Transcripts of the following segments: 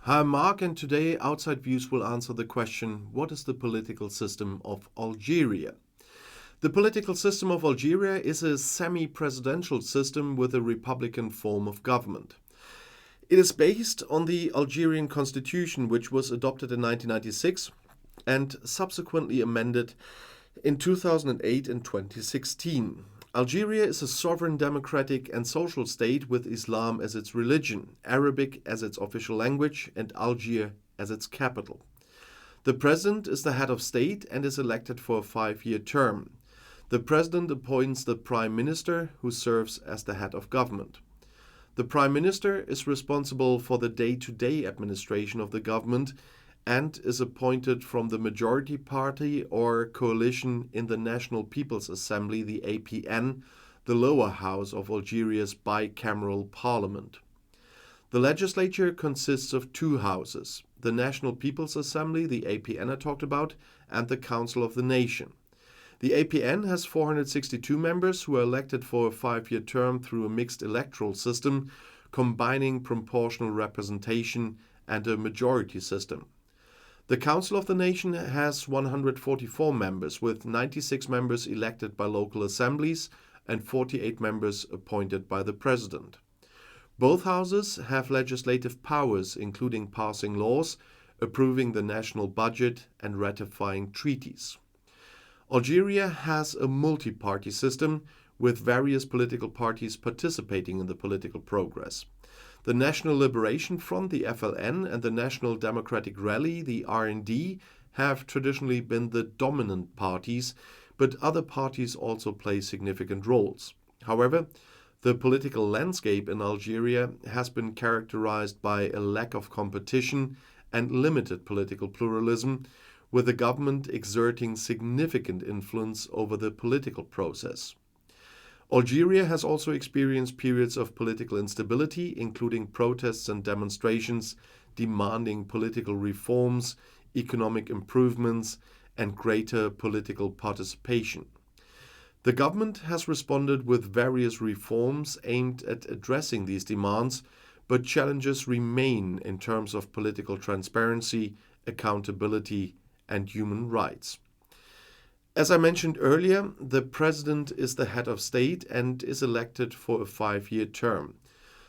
Hi, I'm Mark, and today Outside Views will answer the question, what is the political system of Algeria? The political system of Algeria is a semi-presidential system with a republican form of government. It is based on the Algerian constitution, which was adopted in 1996 and subsequently amended in 2008 and 2016. Algeria is a sovereign democratic and social state with Islam as its religion, Arabic as its official language, and Algiers as its capital. The president is the head of state and is elected for a 5-year term. The president appoints the prime minister, who serves as the head of government. The prime minister is responsible for the day-to-day administration of the government and is appointed from the majority party or coalition in the National People's Assembly, the APN, the lower house of Algeria's bicameral parliament. The legislature consists of 2 houses, the National People's Assembly, the APN I talked about, and the Council of the Nation. The APN has 462 members who are elected for a 5-year term through a mixed electoral system, combining proportional representation and a majority system. The Council of the Nation has 144 members, with 96 members elected by local assemblies and 48 members appointed by the president. Both houses have legislative powers, including passing laws, approving the national budget, and ratifying treaties. Algeria has a multi-party system, with various political parties participating in the political progress. The National Liberation Front, the FLN, and the National Democratic Rally, the RND, have traditionally been the dominant parties, but other parties also play significant roles. However, the political landscape in Algeria has been characterized by a lack of competition and limited political pluralism, with the government exerting significant influence over the political process. Algeria has also experienced periods of political instability, including protests and demonstrations demanding political reforms, economic improvements, and greater political participation. The government has responded with various reforms aimed at addressing these demands, but challenges remain in terms of political transparency, accountability, and human rights. As I mentioned earlier, the president is the head of state and is elected for a 5-year term.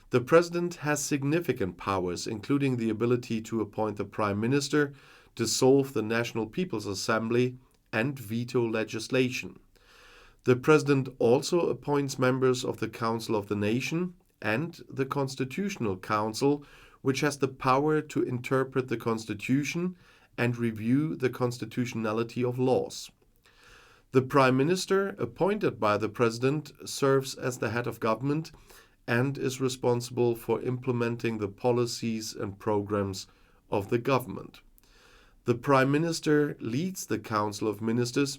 The president has significant powers, including the ability to appoint the prime minister, dissolve the National People's Assembly, and veto legislation. The president also appoints members of the Council of the Nation and the Constitutional Council, which has the power to interpret the constitution and review the constitutionality of laws. The Prime Minister, appointed by the President, serves as the head of government and is responsible for implementing the policies and programs of the government. The Prime Minister leads the Council of Ministers,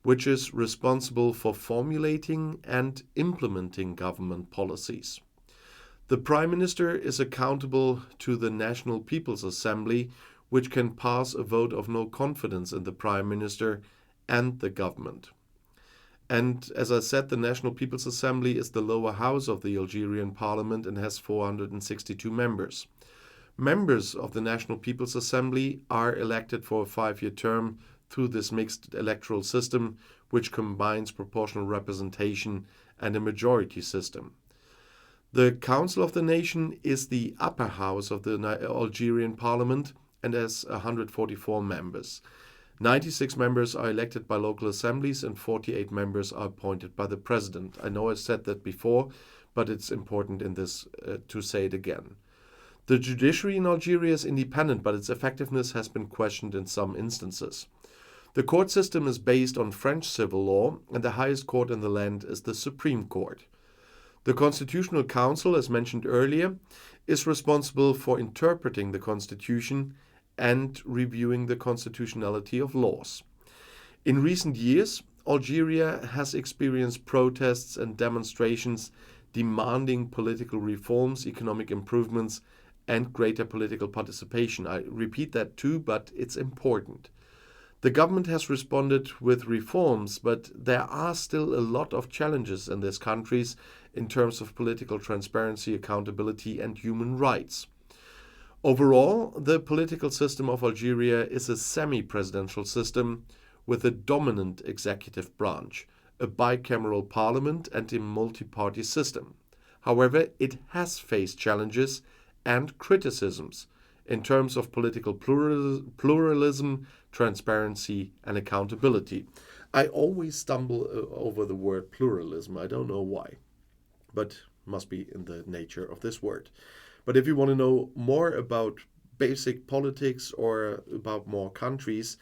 which is responsible for formulating and implementing government policies. The Prime Minister is accountable to the National People's Assembly, which can pass a vote of no confidence in the Prime Minister and the government. And as I said, the National People's Assembly is the lower house of the Algerian parliament and has 462 members. Members of the National People's Assembly are elected for a 5-year term through this mixed electoral system, which combines proportional representation and a majority system. The Council of the Nation is the upper house of the Algerian parliament and has 144 members. 96 members are elected by local assemblies and 48 members are appointed by the president. I know I said that before, but it's important in this to say it again. The judiciary in Algeria is independent, but its effectiveness has been questioned in some instances. The court system is based on French civil law, and the highest court in the land is the Supreme Court. The Constitutional Council, as mentioned earlier, is responsible for interpreting the Constitution and reviewing the constitutionality of laws. In recent years, Algeria has experienced protests and demonstrations demanding political reforms, economic improvements, and greater political participation. I repeat that too, but it's important. The government has responded with reforms, but there are still a lot of challenges in these countries in terms of political transparency, accountability, and human rights. Overall, the political system of Algeria is a semi-presidential system with a dominant executive branch, a bicameral parliament, and a multi-party system. However, it has faced challenges and criticisms in terms of political pluralism, transparency, and accountability. I always stumble over the word pluralism. I don't know why, but must be in the nature of this word. But if you want to know more about basic politics or about more countries,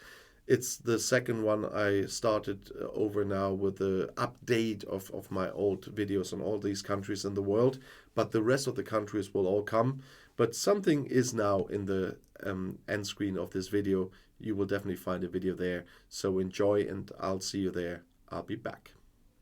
it's the second one I started over now with the update of my old videos on all these countries in the world. But the rest of the countries will all come. But something is now in the end screen of this video. You will definitely find a video there. So enjoy, and I'll see you there. I'll be back.